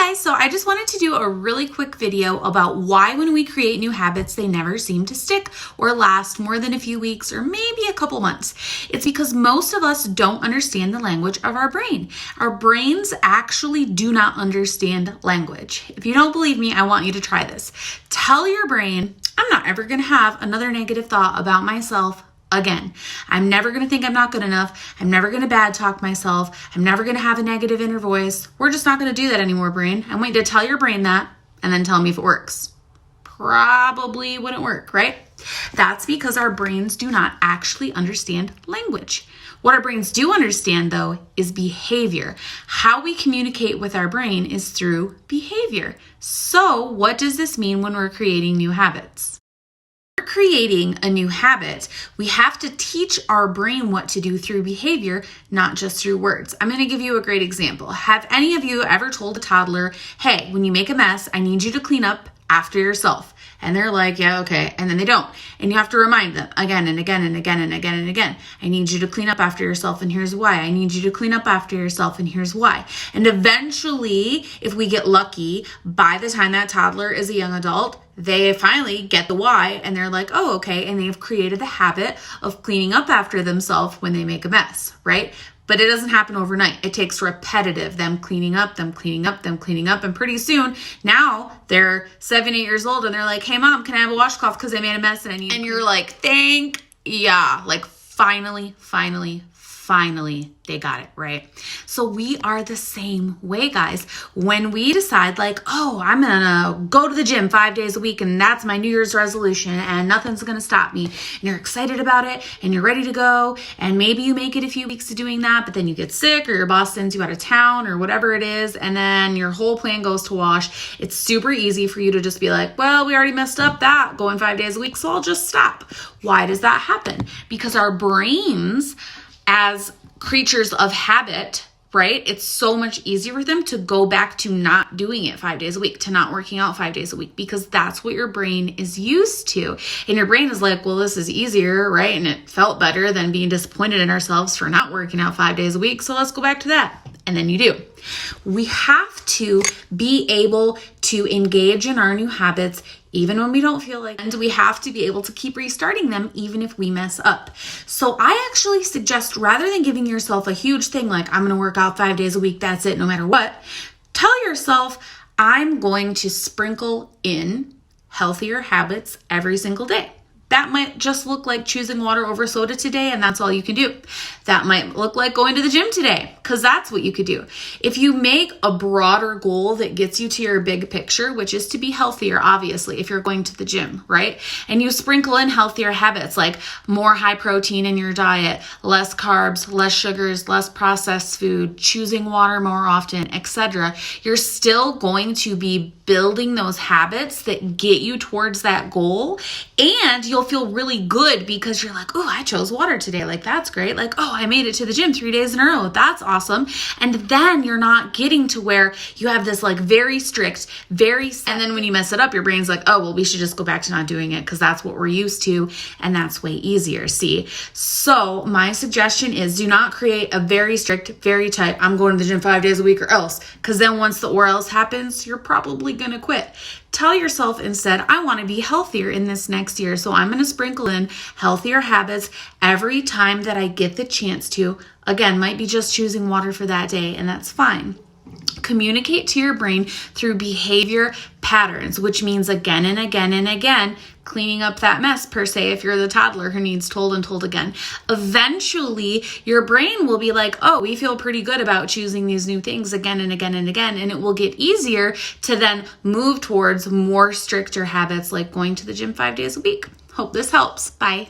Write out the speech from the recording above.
guys, so I just wanted to do a really quick video about why when we create new habits, they never seem to stick or last more than a few weeks or maybe a couple months. It's because most of us don't understand the language of our brain. Our brains actually do not understand language. If you don't believe me, I want you to try this. Tell your brain, I'm not ever going to have another negative thought about myself again. I'm never going to think I'm not good enough. I'm never going to bad talk myself. I'm never going to have a negative inner voice. We're just not going to do that anymore, brain. I want you to tell your brain that and then tell me if it works. Probably wouldn't work, right? That's because our brains do not actually understand language. What our brains do understand, though, is behavior. How we communicate with our brain is through behavior. So what does this mean when we're creating new habits? Creating a new habit, we have to teach our brain what to do through behavior, not just through words. I'm going to give you a great example. Have any of you ever told a toddler, hey, when you make a mess, I need you to clean up after yourself? And they're like, yeah, okay. And then they don't. And you have to remind them again and again and again and again and again. I need you to clean up after yourself, and here's why. I need you to clean up after yourself, and here's why. And eventually, if we get lucky, by the time that toddler is a young adult, they finally get the why, and they're like, oh, okay. And they've created the habit of cleaning up after themselves when they make a mess, right? But it doesn't happen overnight. It takes repetitive, them cleaning up, them cleaning up, them cleaning up. And pretty soon, now they're 7, 8 years old and they're like, hey mom, can I have a washcloth because I made a mess and I need. And you're like, like finally, they got it, right? So we are the same way, guys. When we decide like, oh, I'm gonna go to the gym 5 days a week and that's my New Year's resolution and nothing's gonna stop me, and you're excited about it and you're ready to go, and maybe you make it a few weeks to doing that, but then you get sick or your boss sends you out of town or whatever it is, and then your whole plan goes to wash. It's super easy for you to just be like, well, we already messed up that going 5 days a week, so I'll just stop. Why does that happen? Because our brains, as creatures of habit, right? It's so much easier for them to go back to not doing it 5 days a week, to not working out 5 days a week, because that's what your brain is used to. And your brain is like, well, this is easier, right? And it felt better than being disappointed in ourselves for not working out 5 days a week. So let's go back to that. And then you do. We have to be able to engage in our new habits even when we don't feel like it. And we have to be able to keep restarting them even if we mess up. So I actually suggest, rather than giving yourself a huge thing like, I'm going to work out 5 days a week, that's it, no matter what, tell yourself, I'm going to sprinkle in healthier habits every single day. That might just look like choosing water over soda today, and that's all you can do. That might look like going to the gym today, because that's what you could do. If you make a broader goal that gets you to your big picture, which is to be healthier, obviously, if you're going to the gym, right? And you sprinkle in healthier habits like more high protein in your diet, less carbs, less sugars, less processed food, choosing water more often, etc. You're still going to be building those habits that get you towards that goal, and you'll feel really good because you're like, oh, I chose water today. Like, that's great. Like, oh, I made it to the gym 3 days in a row. That's awesome. And then you're not getting to where you have this like very strict, and then when you mess it up, your brain's like, oh, well, we should just go back to not doing it because that's what we're used to. And that's way easier. See? So my suggestion is, do not create a very strict, very tight, I'm going to the gym 5 days a week or else. Because then once the or else happens, you're probably going to quit. Tell yourself instead, I want to be healthier in this next year, so I'm going to sprinkle in healthier habits every time that I get the chance to. Again, might be just choosing water for that day, and that's fine. Communicate to your brain through behavior patterns, which means again and again and again, cleaning up that mess per se, if you're the toddler who needs told and told again. Eventually, your brain will be like, oh, we feel pretty good about choosing these new things again and again and again, and it will get easier to then move towards more stricter habits like going to the gym 5 days a week. Hope this helps. Bye.